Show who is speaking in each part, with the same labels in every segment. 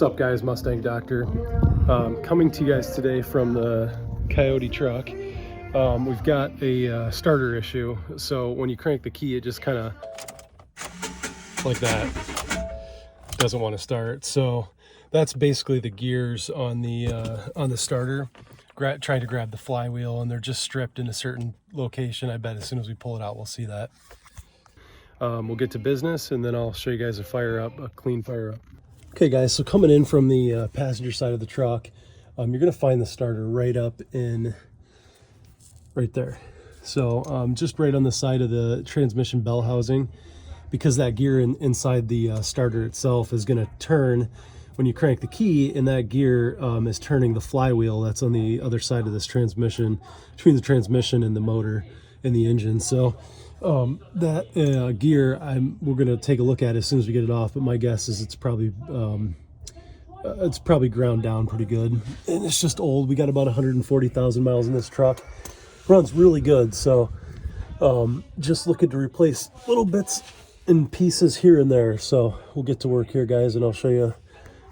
Speaker 1: What's up, guys? Mustang Doctor. Coming to you guys today from the Coyote truck. We've got a starter issue. So when you crank the key, it just kind of like that doesn't want to start. So that's basically the gears on the starter trying to grab the flywheel, and they're just stripped in a certain location. I bet as soon as we pull it out, we'll see that. We'll get to business, and then I'll show you guys a clean fire up. Okay, guys, so coming in from the passenger side of the truck, you're going to find the starter right there. So just right on the side of the transmission bell housing, because that gear inside the starter itself is going to turn when you crank the key, and that gear is turning the flywheel that's on the other side of this transmission, between the transmission and the motor and the engine. So that gear, we're going to take a look at it as soon as we get it off, but my guess is it's probably ground down pretty good, and it's just old. We got about 140,000 miles in this truck. Runs really good, so just looking to replace little bits and pieces here and there. So we'll get to work here, guys, and I'll show you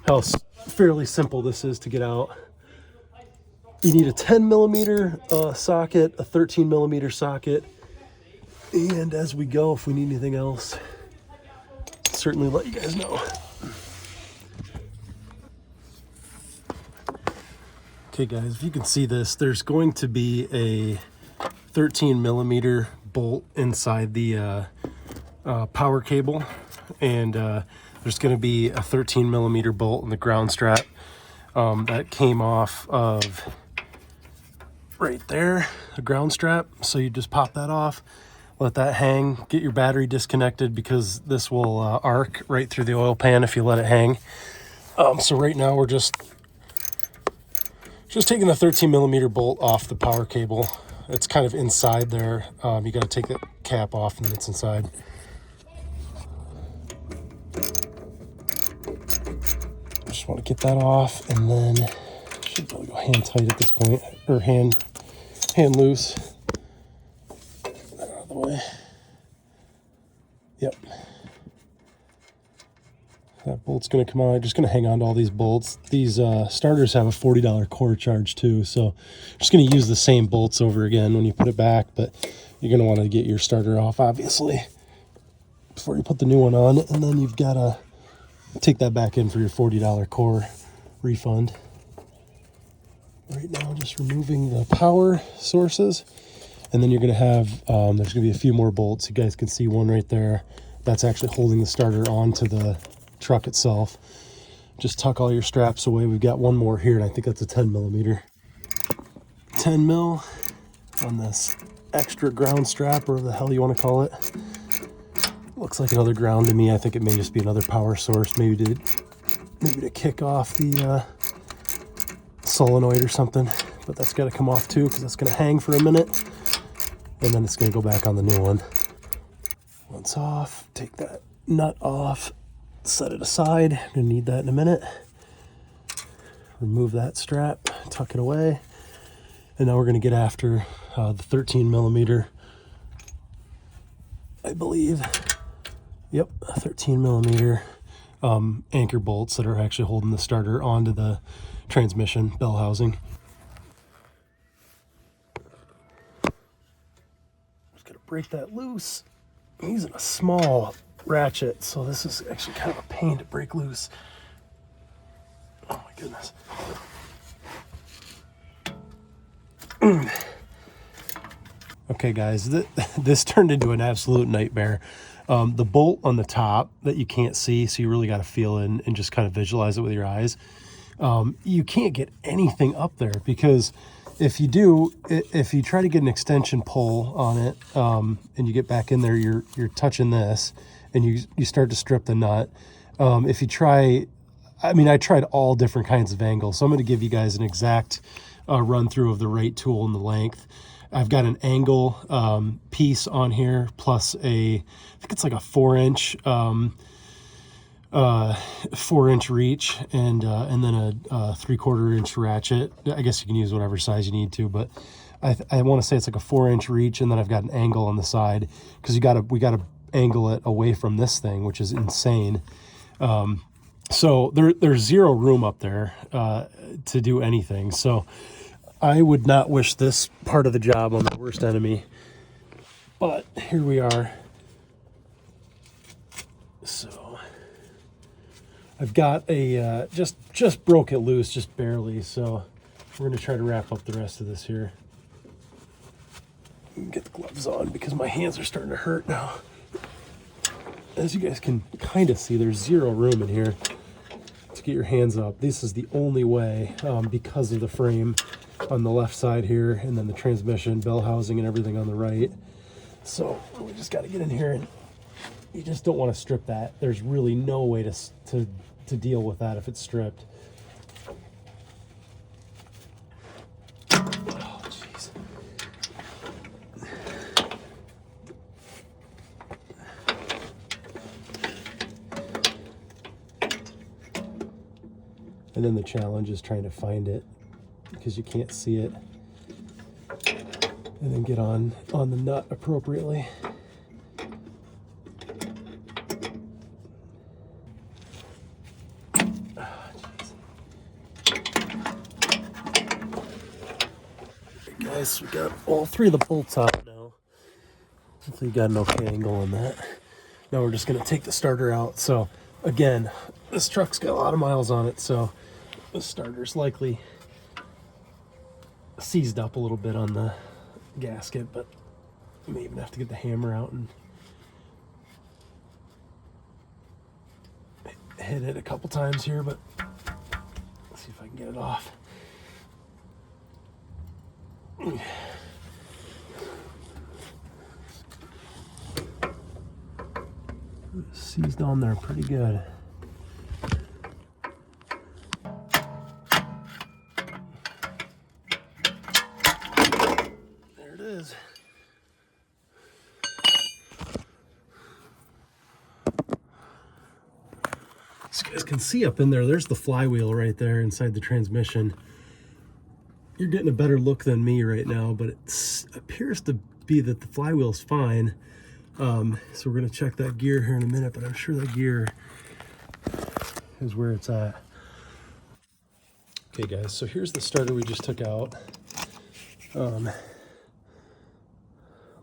Speaker 1: how fairly simple this is to get out. You need a 10 millimeter socket, a 13 millimeter socket, and as we go, if we need anything else, certainly let you guys know. Okay, guys, if you can see this, there's going to be a 13 millimeter bolt inside the power cable, and there's going to be a 13 millimeter bolt in the ground strap that came off of right there, the ground strap. So you just pop that off, let that hang, get your battery disconnected, because this will arc right through the oil pan if you let it hang. So right now we're just taking the 13 millimeter bolt off the power cable. It's kind of inside there. You got to take the cap off, and then it's inside. Just want to get that off, and then should be able to go hand tight at this point, or hand loose. Get that out of the way. Yep. That bolt's going to come out. I'm just going to hang on to all these bolts. These starters have a $40 core charge too, so I'm just going to use the same bolts over again when you put it back, but you're going to want to get your starter off, obviously, before you put the new one on, and then you've got to take that back in for your $40 core refund. Right now, just removing the power sources, and then you're going to have, there's going to be a few more bolts. You guys can see one right there. That's actually holding the starter onto the truck itself. Just tuck all your straps away. We've got one more here, and I think that's a 10 millimeter. 10 mil on this extra ground strap, or whatever the hell you want to call it. Looks like another ground to me. I think it may just be another power source, maybe to kick off the solenoid or something. But that's got to come off too, because that's going to hang for a minute, and then it's going to go back on the new one. Once off, take that nut off, set it aside. I'm going to need that in a minute. Remove that strap, tuck it away, and now we're going to get after the 13 millimeter, I believe. Yep, 13 millimeter anchor bolts that are actually holding the starter onto the transmission bell housing. Just gotta break that loose. I'm using a small ratchet, so this is actually kind of a pain to break loose. Oh my goodness. Okay, guys, this turned into an absolute nightmare. The bolt on the top that you can't see, so you really got to feel in and just kind of visualize it with your eyes. You can't get anything up there, because if you try to get an extension pull on it, and you get back in there, you're touching this, and you start to strip the nut. If you try, I tried all different kinds of angles, so I'm going to give you guys an exact run through of the right tool and the length. I've got an angle piece on here, plus I think it's like a 4-inch 4-inch reach, and then a 3/4 inch ratchet. I guess you can use whatever size you need to, but I want to say it's like a 4-inch reach, and then I've got an angle on the side, because we gotta angle it away from this thing, which is insane. So there's zero room up there to do anything. So I would not wish this part of the job on my worst enemy. But here we are. So I've got a just broke it loose, just barely. So we're gonna try to wrap up the rest of this here. Get the gloves on because my hands are starting to hurt now. As you guys can kind of see, there's zero room in here to get your hands up. This is the only way because of the frame on the left side here, and then the transmission, bell housing, and everything on the right. So we just got to get in here, and you just don't want to strip that. There's really no way to deal with that if it's stripped. Oh, jeez. And then the challenge is trying to find it because you can't see it, and then get on the nut appropriately. Guys, we got all three of the bolts out now. Hopefully you got an okay angle on that. Now we're just going to take the starter out. So again, this truck's got a lot of miles on it, so the starter's likely seized up a little bit on the gasket, but I may even have to get the hammer out and hit it a couple times here, but let's see if I can get it off. Seized on there pretty good. There it is. So you guys can see up in there, there's the flywheel right there inside the transmission. You're getting a better look than me right now, but it appears to be that the flywheel's fine. So we're gonna check that gear here in a minute, but I'm sure that gear is where it's at. Okay guys, so here's the starter we just took out.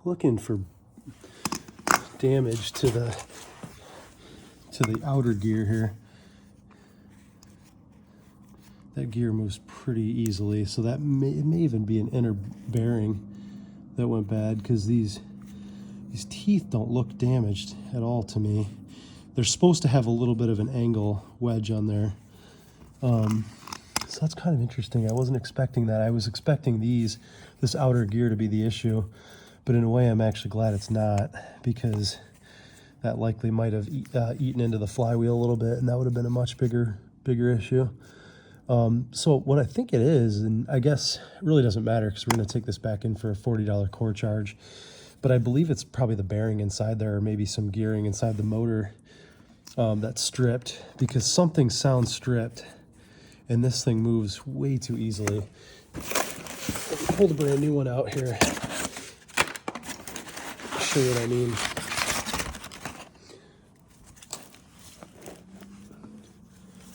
Speaker 1: Looking for damage to the outer gear here. That gear moves pretty easily, so that it may even be an inner bearing that went bad, because these teeth don't look damaged at all to me. They're supposed to have a little bit of an angle wedge on there. So that's kind of interesting. I wasn't expecting that. I was expecting this outer gear to be the issue, but in a way I'm actually glad it's not, because that likely might have eaten into the flywheel a little bit, and that would have been a much bigger issue. So what I think it is, and I guess it really doesn't matter because we're going to take this back in for a $40 core charge, but I believe it's probably the bearing inside there, or maybe some gearing inside the motor that's stripped, because something sounds stripped and this thing moves way too easily. Pull the brand new one out here. Show you what I mean.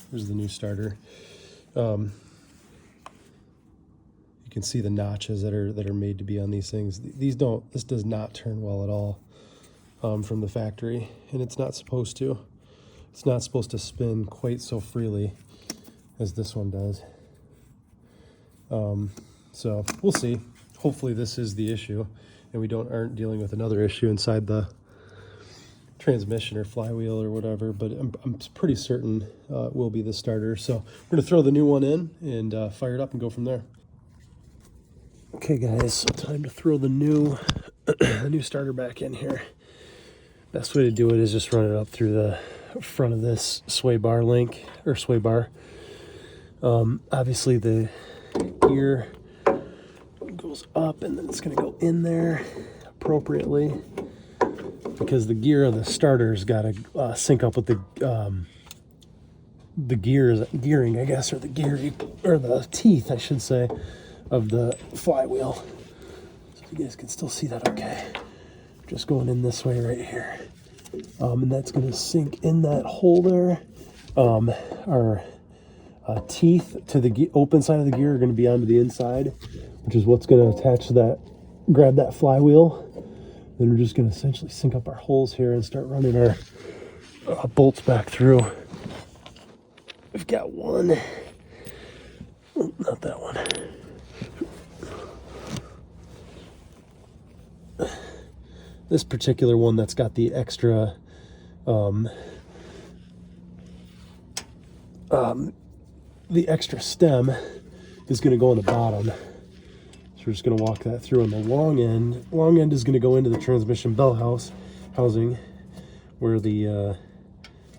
Speaker 1: Here's the new starter. You can see the notches that are made to be on these things. This does not turn well at all from the factory, and it's not supposed to. It's not supposed to spin quite so freely as this one does. So we'll see. Hopefully this is the issue, and we aren't dealing with another issue inside the transmission or flywheel or whatever, but I'm pretty certain it will be the starter. So we're gonna throw the new one in and fire it up and go from there. Okay guys, so time to throw the new starter back in here. Best way to do it is just run it up through the front of this sway bar link, or sway bar. Obviously the gear goes up, and then it's gonna go in there appropriately, because the gear of the starter's got to sync up with the gearing, I guess, or the teeth, I should say, of the flywheel. So if you guys can still see that okay. Just going in this way right here. And that's going to sink in that hole there, Our teeth to the open side of the gear are going to be onto the inside, which is what's going to attach to that, grab that flywheel. Then we're just going to essentially sync up our holes here and start running our bolts back through. We've got one, not that one. This particular one that's got the extra the extra stem is going to go on the bottom. So we're just going to walk that through on the long end. Long end is going to go into the transmission bell housing where the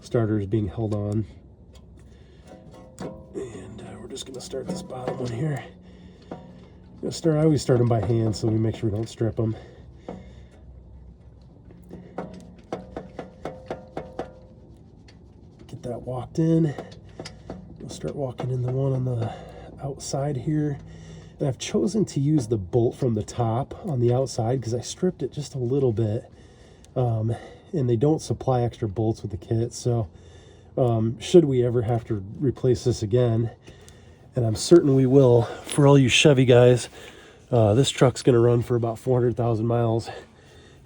Speaker 1: starter is being held on. And we're just going to start this bottom one here. I always start them by hand so we make sure we don't strip them. Get that walked in. We'll start walking in the one on the outside here. And I've chosen to use the bolt from the top on the outside because I stripped it just a little bit. And they don't supply extra bolts with the kit. So should we ever have to replace this again, and I'm certain we will, for all you Chevy guys, this truck's going to run for about 400,000 miles.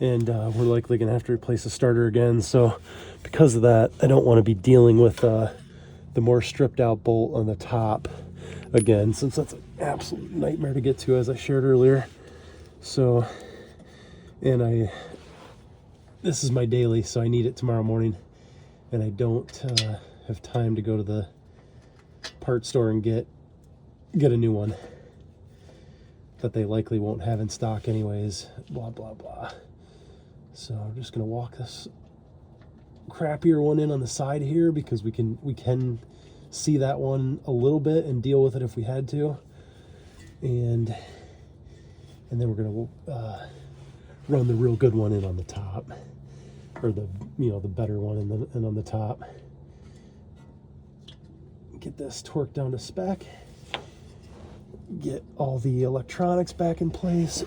Speaker 1: And we're likely going to have to replace the starter again. So because of that, I don't want to be dealing with the more stripped out bolt on the top again, since that's an absolute nightmare to get to, as I shared earlier. So, and this is my daily, so I need it tomorrow morning, and I don't have time to go to the parts store and get a new one that they likely won't have in stock anyways, blah blah blah. So I'm just gonna walk this crappier one in on the side here because we can see that one a little bit and deal with it if we had to, and then we're gonna run the real good one in on the top, or the better one in on the top. Get this torqued down to spec, get all the electronics back in place,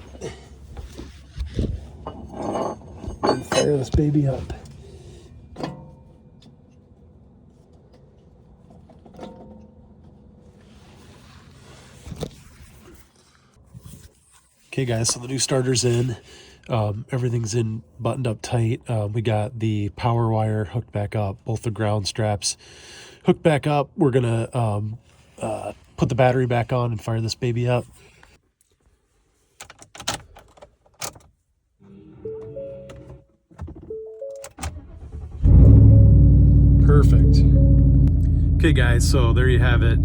Speaker 1: and fire this baby up. Okay guys, so the new starter's in. Everything's in, buttoned up tight. We got the power wire hooked back up, both the ground straps hooked back up. We're gonna put the battery back on and fire this baby up. Perfect. Okay guys, so there you have it.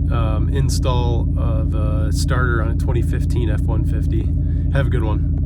Speaker 1: Install of a starter on a 2015 F-150. Have a good one.